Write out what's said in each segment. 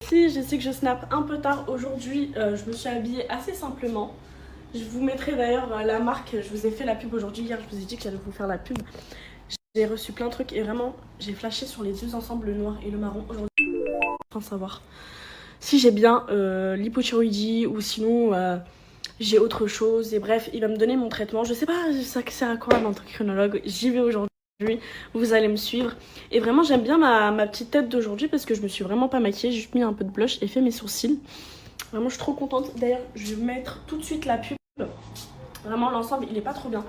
Si, je sais que je snap un peu tard aujourd'hui, je me suis habillée assez simplement. Je vous mettrai d'ailleurs la marque, je vous ai fait la pub aujourd'hui, hier je vous ai dit que j'allais vous faire la pub. J'ai reçu plein de trucs et vraiment j'ai flashé sur les deux ensembles, le noir et le marron aujourd'hui. Sans savoir si j'ai bien l'hypothyroïdie ou sinon j'ai autre chose. Et bref, il va me donner mon traitement. Je sais pas ça sert à quoi l'endocrinologue, j'y vais aujourd'hui. Vous allez me suivre. Et vraiment j'aime bien ma petite tête d'aujourd'hui parce que je me suis vraiment pas maquillée. J'ai juste mis un peu de blush et fait mes sourcils. Vraiment je suis trop contente. D'ailleurs je vais mettre tout de suite la pub. Vraiment l'ensemble il est pas trop bien.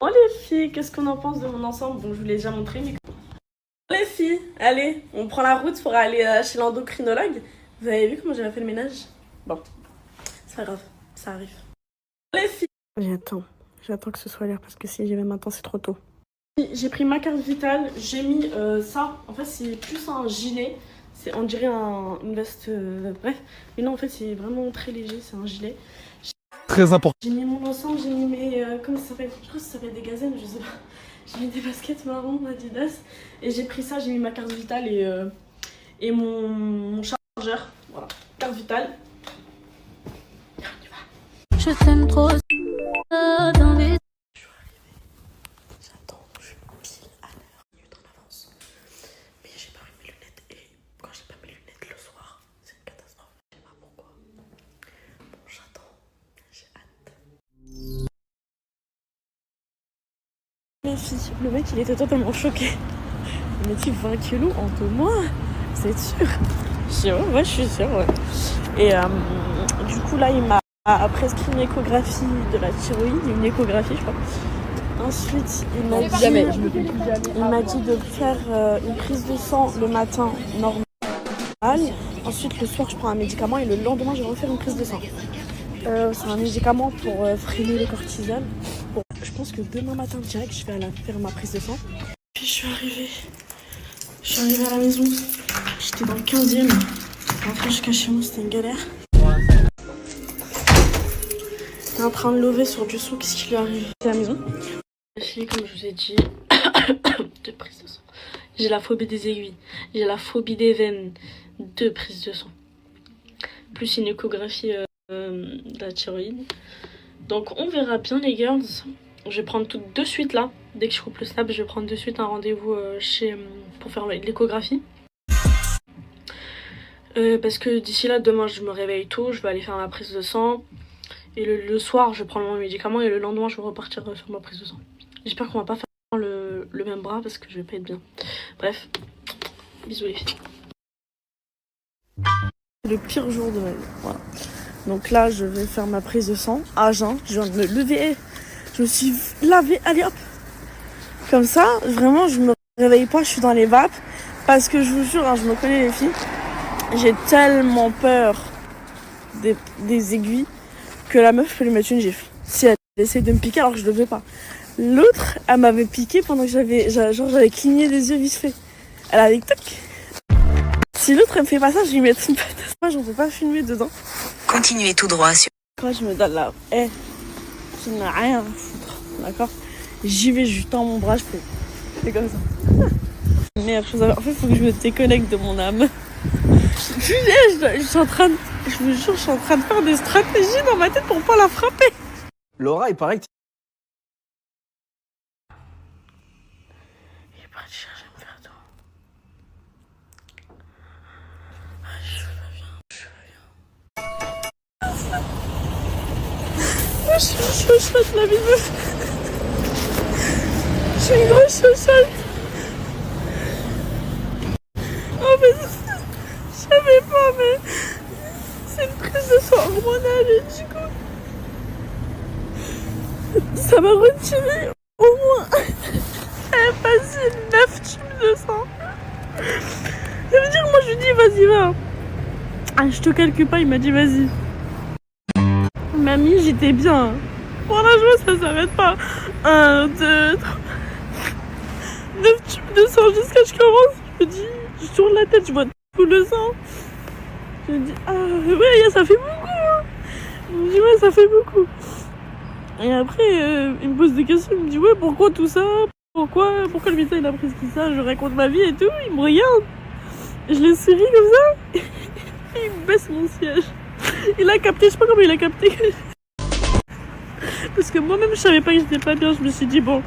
Bon les filles, qu'est-ce qu'on en pense de mon ensemble? Bon je vous l'ai déjà montré mais... Les filles, allez, on prend la route pour aller chez l'endocrinologue. Vous avez vu comment j'avais fait le ménage? Bon, c'est pas grave, ça arrive. Les filles, j'attends que ce soit l'air parce que si j'y vais maintenant c'est trop tôt. J'ai pris ma carte vitale, j'ai mis ça, en fait c'est plus un gilet, on dirait une veste, bref. Mais non en fait c'est vraiment très léger, c'est un gilet. Très important. J'ai mis mon ensemble, j'ai mis mes, comment ça s'appelle? Je crois que ça s'appelle des gazelles, je sais pas. J'ai mis des baskets marron Adidas et j'ai pris ça, j'ai mis ma carte vitale et mon chargeur. Voilà, carte vitale. Je t'aime trop dans les... Je suis arrivée, j'attends, je suis pile à l'heure, minute en avance. Mais j'ai pas mis mes lunettes et quand j'ai pas mes lunettes le soir, c'est une catastrophe. Je sais pas pourquoi. Bon, j'attends, j'ai hâte. Les filles, le mec il était totalement choqué. Il m'a dit 20 kilos en 2 mois, c'est sûr? Je dis ouais, je suis sûre, ouais. Et du coup là il m'a prescrit une échographie de la thyroïde, une échographie je crois. Ensuite il m'a dit de faire une prise de sang le matin normal. Ensuite le soir je prends un médicament et le lendemain je vais refaire une prise de sang. C'est un médicament pour freiner le cortisol. Bon, je pense que demain matin direct je vais aller faire ma prise de sang. Puis je suis arrivée à la maison, j'étais dans le 15e. Après jusqu'à chez moi c'était une galère. Il est en train de lever sur du son, qu'est-ce qui lui arrive? C'est la maison. Les filles, comme je vous ai dit, deux prises de sang. J'ai la phobie des aiguilles, j'ai la phobie des veines, 2 prises de sang. Plus une échographie de la thyroïde. Donc on verra bien les girls. Je vais prendre tout de suite là. Dès que je coupe le snap, je vais prendre de suite un rendez-vous pour faire l'échographie. Parce que d'ici là, demain je me réveille tôt, je vais aller faire ma prise de sang. Et le soir, je prends mon médicament et le lendemain, je vais repartir sur ma prise de sang. J'espère qu'on va pas faire le même bras parce que je vais pas être bien. Bref, bisous les filles. C'est le pire jour de ma vie, voilà. Donc là, je vais faire ma prise de sang à jeun. Je viens de me lever, je me suis lavée, allez hop. Comme ça, vraiment, je me réveille pas, je suis dans les vapes. Parce que je vous jure, hein, je me connais les filles, j'ai tellement peur des aiguilles que la meuf peut lui mettre une gifle. Si elle essaie de me piquer alors que je le veux pas. L'autre, elle m'avait piqué pendant que j'avais cligné des yeux vite fait. Elle avait toc. Si l'autre elle me fait pas ça, je lui mets une patate. Moi j'en peux pas filmer dedans. Continuez tout droit sur... Quand je me donne là, je n'ai rien à foutre, d'accord? J'y vais, je tends mon bras, je fais comme ça. Meilleure chose à faire. En fait, il faut que je me déconnecte de mon âme. Je suis en train de... Je vous jure, je suis en train de faire des stratégies dans ma tête pour pas la frapper. Laura, il paraît que... Il est parti chercher un verre d'eau. Je suis chauchotte, la vie de... Je suis une grosse chauchotte. Oh mais je savais pas, mais c'est une prise de sang hormonale et du coup ça m'a retiré au moins passé 9 tubes de sang. Ça veut dire moi je lui dis vas-y va. Ah, je te calcule pas, il m'a dit vas-y. Mamie, j'étais bien. Pour la joie ça s'arrête pas. 1, 2, 3 9 tubes de sang jusqu'à ce que je commence. Je me dis, je tourne la tête, je vois tout le sang. Je me dis, ah ouais, ça fait beaucoup. Hein. Je me dis, ouais, ça fait beaucoup. Et après, il me pose des questions, il me dit, ouais, pourquoi tout ça? Pourquoi le médecin il a prescrit ça? Je raconte ma vie et tout, il me regarde. Je le souris comme ça. Et il me baisse mon siège. Il a capté, je sais pas comment il a capté. Parce que moi-même je savais pas que j'étais pas bien. Je me suis dit bon,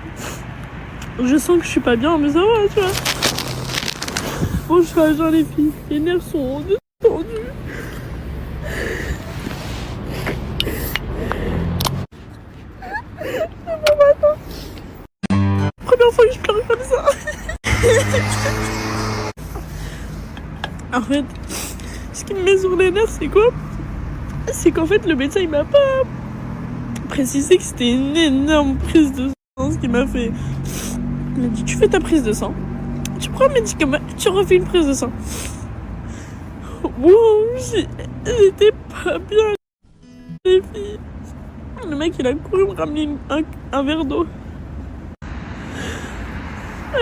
je sens que je suis pas bien, mais ça va, tu vois. Bon, je suis à jeun les filles. Les nerfs sont tendus. Première fois que je pleure comme ça. En fait, ce qui me met sur les nerfs, c'est quoi? C'est qu'en fait, le médecin, il m'a pas précisé que c'était une énorme prise de sang, ce qu'il m'a fait. Il m'a dit, tu fais ta prise de sang, tu prends un médicament, tu refais une prise de sang. Wow, j'étais pas bien, les filles. Le mec, il a couru me ramener un verre d'eau.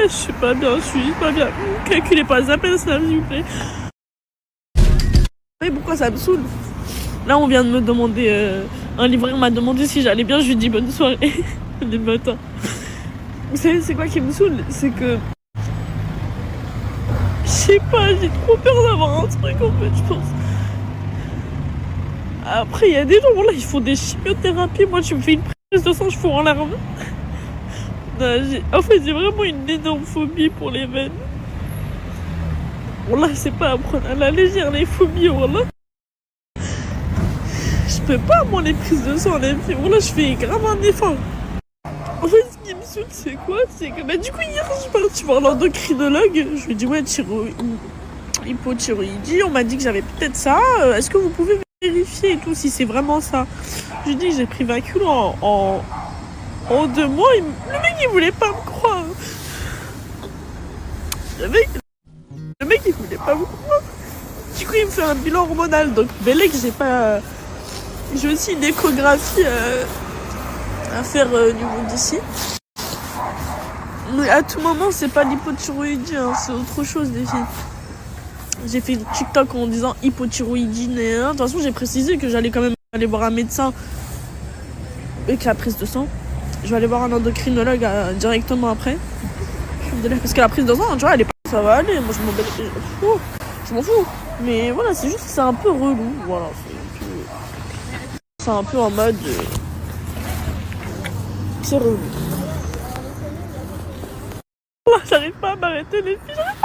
Je suis pas bien, je suis pas bien. Calculez pas, appelle ça, s'il vous plaît. Et pourquoi ça me saoule? Là, on vient de me demander... un livreur m'a demandé si j'allais bien, je lui dis bonne soirée. Le matin. Vous savez, c'est quoi qui me saoule? C'est que... Je sais pas, j'ai trop peur d'avoir un truc, en fait, je pense. Après, il y a des gens, là, ils font des chimiothérapies. Moi, tu me fais une prise de sang, je fous en larmes. En fait, j'ai vraiment une énorme phobie pour les veines. Wallah, c'est pas à prendre à la légère, les phobies, wallah. Je peux pas, moi, les prises de sang, les filles. Wallah, je fais grave un effort. En fait, ce qui me saoule, c'est quoi? C'est que, du coup, hier, je suis partie voir l'endocrinologue. Je lui ai dit, ouais, hypothyroïdie. On m'a dit que j'avais peut-être ça. Est-ce que vous pouvez vérifier et tout, si c'est vraiment ça? Je lui ai dit que j'ai pris 20 kilos en 2 mois. Le mec, il voulait pas me croire. Le mec, il voulait pas me croire. Du coup, il me fait un bilan hormonal. Donc, Bélec, j'ai aussi une échographie à faire au niveau d'ici. Mais à tout moment, c'est pas l'hypothyroïdie, hein, c'est autre chose, les filles. J'ai fait une TikTok en disant hypothyroïdie. De toute façon, j'ai précisé que j'allais quand même aller voir un médecin avec la prise de sang. Je vais aller voir un endocrinologue directement après. Parce que la prise de sang, tu vois, elle est pas... Ça va aller, moi je m'en fous. Mais voilà, c'est juste que c'est un peu relou. Voilà, c'est un peu en mode... C'est relou. Voilà, j'arrive pas à m'arrêter, les filles, j'arrive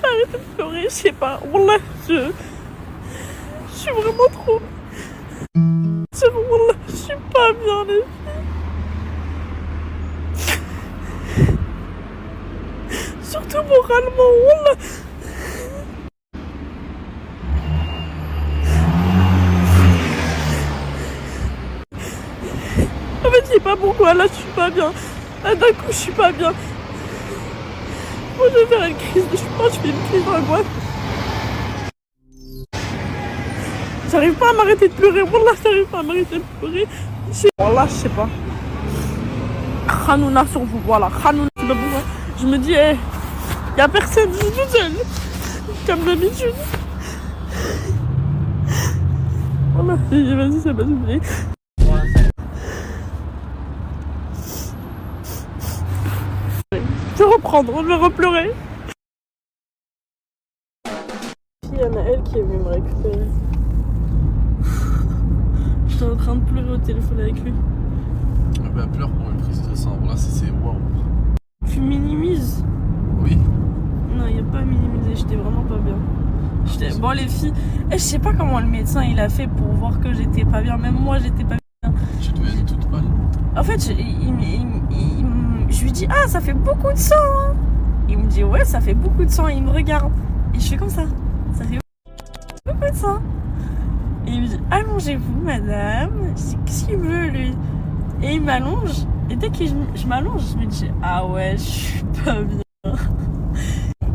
pas à arrêter de pleurer, je sais pas. Wallah, je suis vraiment trop... Wallah, je suis pas bien, les filles. Surtout moralement, wallah. En fait, je sais pas pourquoi, là, je suis pas bien. Là, d'un coup, je suis pas bien. Moi, je vais faire une crise, je pense que je fais une crise d'angoisse. J'arrive pas à m'arrêter de pleurer, wallah, j'arrive pas à m'arrêter de pleurer. Wallah, je sais pas. Khanouna sur vous, voilà, Khanouna, c'est pas pourquoi. Je me dis, y'a personne, je suis toute seule. Comme d'habitude. Voilà, vas-y, ça va s'oublier. Je vais reprendre, je vais repleurer. Il y en a elle qui est venue me récupérer. J'étais en train de pleurer au téléphone avec lui. Ah bah pleure pour une prise de sang, là c'est waouh. Tu minimises? Oui. Non, il n'y a pas à minimiser, j'étais vraiment pas bien. Bon les filles, je sais pas comment le médecin il a fait pour voir que j'étais pas bien, même moi j'étais pas bien. Tu devais être toute pâle. En fait, je lui dis, ah ça fait beaucoup de sang hein. Il me dit, ouais ça fait beaucoup de sang, et il me regarde. Et je fais comme ça fait beaucoup de sang. Et il me dit, allongez-vous madame. Je dis, qu'est-ce qu'il veut lui? Et il m'allonge, et dès que je m'allonge, je me dis, ah ouais, je suis pas bien.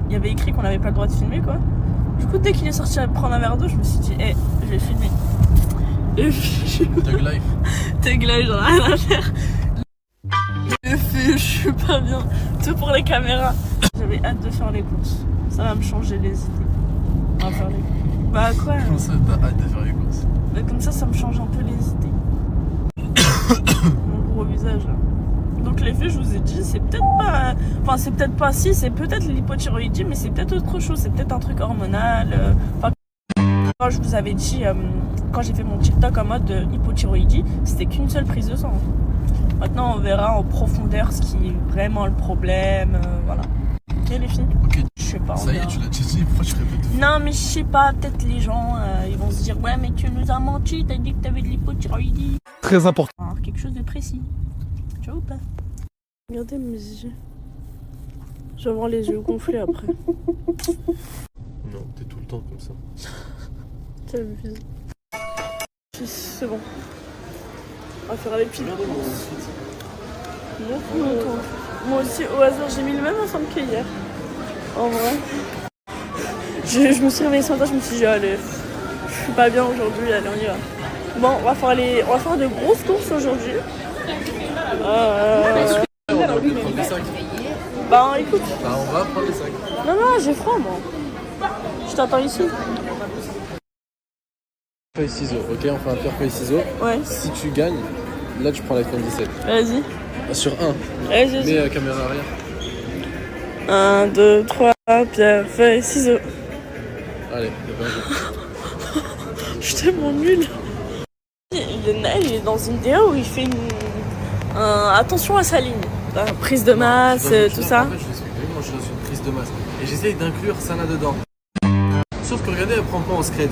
Il y avait écrit qu'on n'avait pas le droit de filmer quoi. Du coup, dès qu'il est sorti à prendre un verre d'eau, je me suis dit, je vais filmer. Et Tug life. Tug life, j'en ai rien à faire. Le feu, je suis pas bien. Tout pour les caméras. J'avais hâte de faire les courses. Ça va me changer les idées. On va faire les courses. Bah quoi Comment ça, t'as hâte de faire les courses? Bah comme ça me change un peu les idées. Mon gros visage là. Donc l'ai fait, je vous ai dit, c'est peut-être pas... Enfin, c'est peut-être pas si, c'est peut-être l'hypothyroïdie, mais c'est peut-être autre chose, c'est peut-être un truc hormonal. Enfin, quand je vous avais dit, quand j'ai fait mon TikTok en mode hypothyroïdie, c'était qu'une seule prise de sang. Maintenant, on verra en profondeur ce qui est vraiment le problème, voilà. Ok les filles? Ok. Je sais pas. Ça y est, tu l'as déjà dit, pourquoi tu répètes? Non mais je sais pas, peut-être les gens ils vont se dire ouais mais tu nous as menti, t'as dit que t'avais de l'hypothyroïdie. Très important. Alors, quelque chose de précis. Tu vois ou pas? Regardez mes yeux. Je vais avoir les yeux gonflés après. Non, t'es tout le temps comme ça. T'abuses. C'est bon. On va faire les piles. Moi aussi au hasard j'ai mis le même ensemble qu'hier. En vrai. Je me suis réveillée ce matin, je me suis dit allez, je suis pas bien aujourd'hui, allez on y va. Bon, on va faire de grosses courses aujourd'hui. On va prendre des sacs. Bah écoute. Bah, on va prendre des sacs. Non, j'ai froid moi. Je t'attends ici. Feuille ciseaux, ok, on fait un pierre feuille ciseaux. Ouais. Si tu gagnes, là tu prends l'iPhone 17. Vas-y. Sur un. Vas-y. Mais caméra arrière. 1, 2, 3, pierre, feuille, ciseaux. Allez, bien joué. Je suis tellement nulle. Naël, il est dans une DA où il fait attention à sa ligne. Prise de masse, tout ça. En fait, je l'explique. Moi, je suis dans une prise de masse. Et j'essaye d'inclure ça là-dedans. Sauf que regardez, elle prend pas en scred.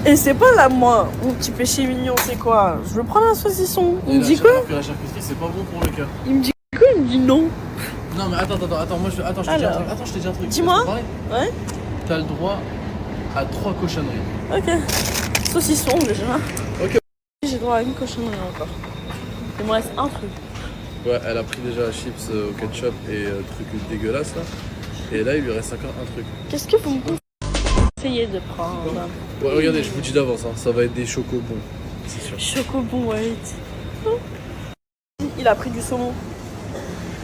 Et c'est pas là, moi, mon petit péché mignon, c'est quoi? Je veux prendre un saucisson. Il me dit quoi? Que la charcuterie, c'est pas bon pour le cœur. Il me dit quoi? Il me dit non. Non, mais attends, moi, je te dis un truc. Attends, je te dis un truc. Dis-moi. Ouais. T'as le droit à 3 cochonneries. Ok. Saucisson, déjà. Ok. J'ai droit à une cochonnerie encore. Il me reste un truc. Ouais, elle a pris déjà chips au ketchup et truc dégueulasse là. Et là, il lui reste encore un truc. Qu'est-ce que vous me conseillez de prendre? Ouais, regardez, je vous dis d'avance, hein, ça va être des chocobons, c'est sûr. Chocobon white. Il a pris du saumon.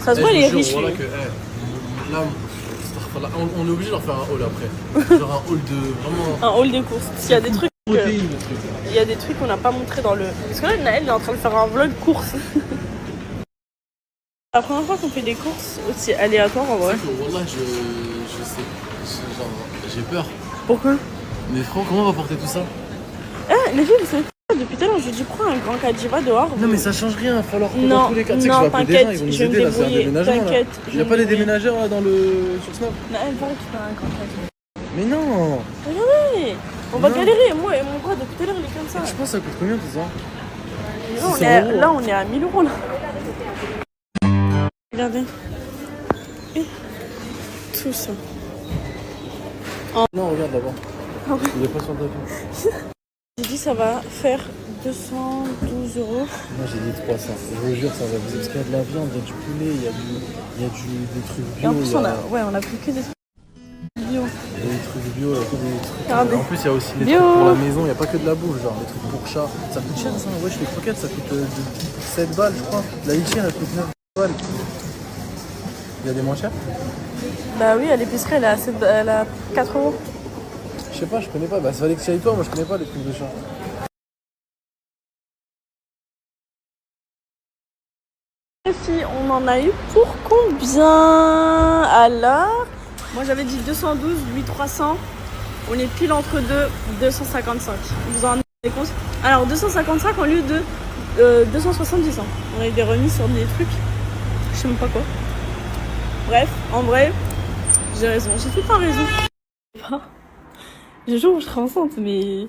Ça se voit, il est riche. Voilà lui. que, là, on est obligé de leur faire un haul après. Genre un haul de vraiment. Un haul des courses. Parce qu'il y a des trucs. Protéines, le truc. Il y a des trucs qu'on n'a pas montré dans le. Parce que là, Naël est en train de faire un vlog course. La première fois qu'on fait des courses aussi aléatoires en vrai. Wallah, je sais. Genre, j'ai peur. Pourquoi? Mais frérot, comment on va porter tout ça? Eh, les filles, vous savez quoi? Depuis tout à l'heure, je dis prends un grand Cadiva dehors. Non, mais ça change rien, il va falloir prendre Non, dans tous les cas. Tu sais que non, je vais appeler des gens, ils vont nous je vais me aider là, c'est un débrouiller, déménagement là. t'inquiète, Il n'y a pas les déménageurs là sur Snap? Naël, va récupérer un grand Cadiva. Mais non! Regardez, on va Non. galérer. Moi et mon bras depuis tout à l'heure, il est comme ça. Je pense que ça coûte combien tout ça? Là, on est à 1000 € là. Regardez. Et tout ça. Non, regarde d'abord. Ah ouais. Il est pas sur ta vie. J'ai dit ça va faire 212 €. Moi j'ai dit 300. Je vous jure, ça va abuser parce qu'il y a de la viande, il y a du poulet, il y a des trucs bio. Et en plus, il y a... on a pris que des trucs bio. Il y a des trucs bio, il y a que des trucs. Regardez. En plus, il y a aussi les Bio. trucs pour la maison, il n'y a pas que de la bouffe, genre les trucs pour chat. Ça coûte cher ça, wesh, les croquettes ça coûte 7 balles, je crois. La litière elle coûte 9 balles. Il y a des moins chers? Bah oui, à l'épicerie, elle a 4 €. Je sais pas, je connais pas. Bah, ça fallait que tu ailles toi, moi je connais pas les trucs de chat. Les filles, on en a eu pour combien? Alors, moi j'avais dit 212, lui 300. On est pile entre deux, 255. Vous en rendez compte? Alors 255 au lieu de 270 ans. On a eu des remises sur des trucs. Je sais même pas quoi. Bref, en vrai, j'ai raison. J'ai tout le temps raison. Le jour où je serai enceinte, mais...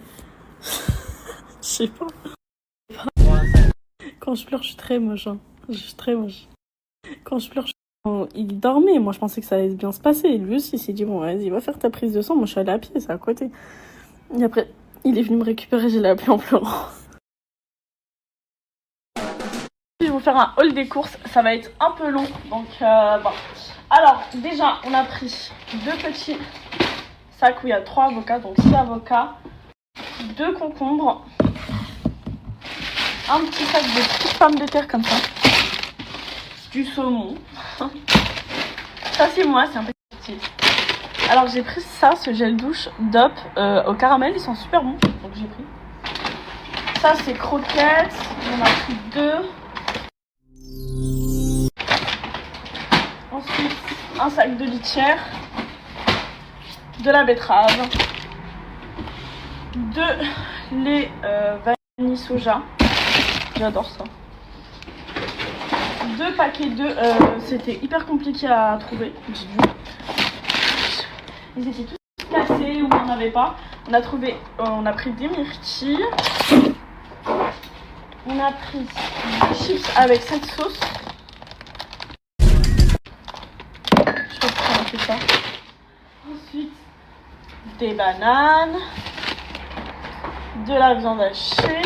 Je sais pas. Quand je pleure, je suis très moche. Hein. Je suis très moche. Quand je pleure, il dormait. Moi, je pensais que ça allait bien se passer. Lui aussi, il s'est dit, bon, vas-y, va faire ta prise de sang. Moi, je suis allée à pied, c'est à côté. Et après, il est venu me récupérer, je l'ai appelé en pleurant. Je vais vous faire un haul des courses. Ça va être un peu long. Donc, bon. Alors, déjà, on a pris 2 petits sacs où il y a 3 avocats. Donc, 6 avocats, 2 concombres, un petit sac de petites pommes de terre comme ça, du saumon. Ça, c'est moi, c'est un petit. Alors, j'ai pris ça, ce gel douche Dop au caramel. Ils sont super bons. Donc, j'ai pris. Ça, c'est croquettes. On a pris 2. un sac de litière, de la betterave, de lait vanille soja, j'adore ça. 2 paquets d'œufs, c'était hyper compliqué à trouver, j'ai dû. Ils étaient tous cassés ou on n'en avait pas. On a pris des myrtilles. On a pris des chips avec cette sauce. Je sais pas pourquoi on a fait ça. Ensuite, des bananes, de la viande hachée,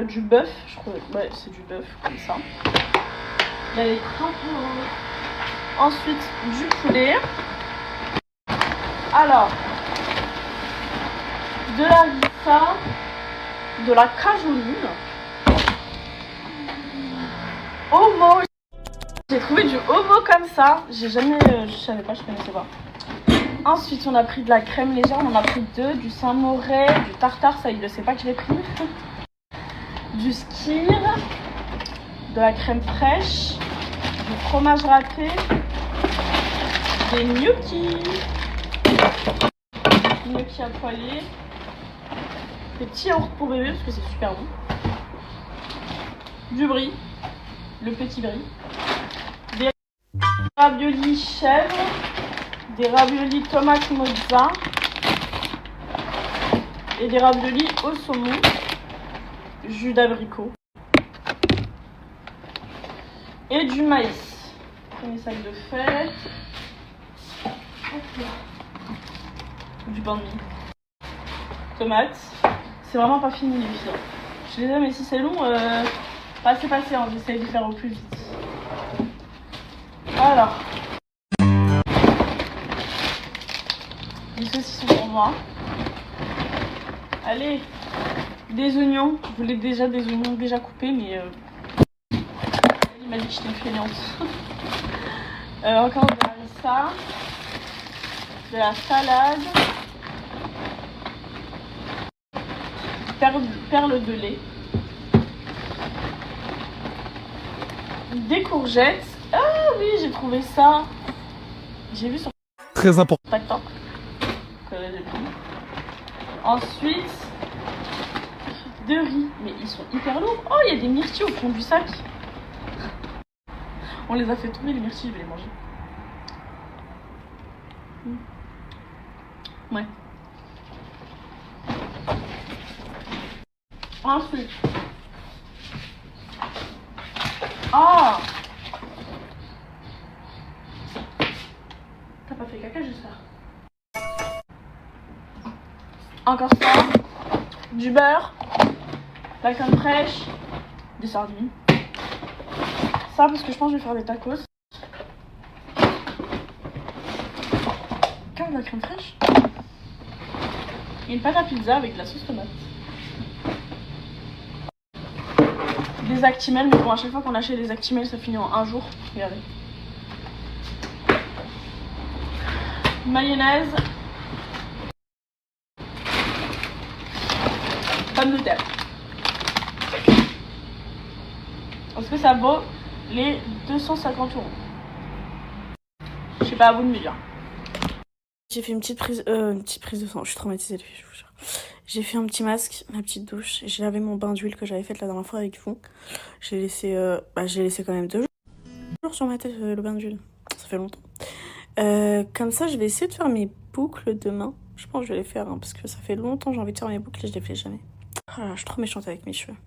du bœuf, je crois, ouais c'est du bœuf comme ça. Il y a les crampons. Ensuite du poulet. Alors, de la rissa, de la cajoline, homo. J'ai trouvé du homo comme ça. Je savais pas, je connaissais pas. Ensuite, on a pris de la crème légère, on en a pris 2, du Saint-Moré, du tartare, ça il ne sait pas que je l'ai pris. Du skyr, de la crème fraîche, du fromage râpé, des gnocchis à poêler, des petits yaourts pour bébé parce que c'est super bon, du brie, le petit brie, des raviolis chèvre, des raviolis tomates mozza et des raviolis au saumon, jus d'abricot et du maïs. Premier sac de fête. Du pain de mie. Tomates. C'est vraiment pas fini les filles. Je suis désolée mais si c'est long, passez, hein. J'essaye de faire au plus vite. Alors. Les saucissons pour moi. Allez. Des oignons. Je voulais déjà des oignons déjà coupés mais il m'a dit que j'étais une fainéante. Encore de la harissa. De la salade, perles de lait, des courgettes. Ah oui, j'ai trouvé ça. J'ai vu sur Très important. TikTok. Ensuite, de riz. Mais ils sont hyper lourds. Oh, il y a des myrtilles au fond du sac. On les a fait tomber les myrtilles, je vais les manger. Ouais. Ensuite. Ah! T'as pas fait caca, j'espère. Encore ça. Du beurre. La crème fraîche. Des sardines. Ça parce que je pense que je vais faire des tacos. De la crème fraîche. Et une pâte à pizza avec de la sauce tomate. Des Actimel, mais bon, à chaque fois qu'on achète des Actimel, ça finit en un jour. Regardez. Mayonnaise. Pommes de terre. Est-ce que ça vaut les 250 €? Je sais pas, à vous de me dire. J'ai fait une petite prise de sang, je suis traumatisée, je vous jure. J'ai fait un petit masque, ma petite douche, j'ai lavé mon bain d'huile que j'avais fait la dernière fois avec vous. J'ai laissé quand même 2 jours sur ma tête le bain d'huile, ça fait longtemps. Comme ça, je vais essayer de faire mes boucles demain. Je pense que je vais les faire parce que ça fait longtemps que j'ai envie de faire mes boucles et je les fais jamais. Ah, je suis trop méchante avec mes cheveux.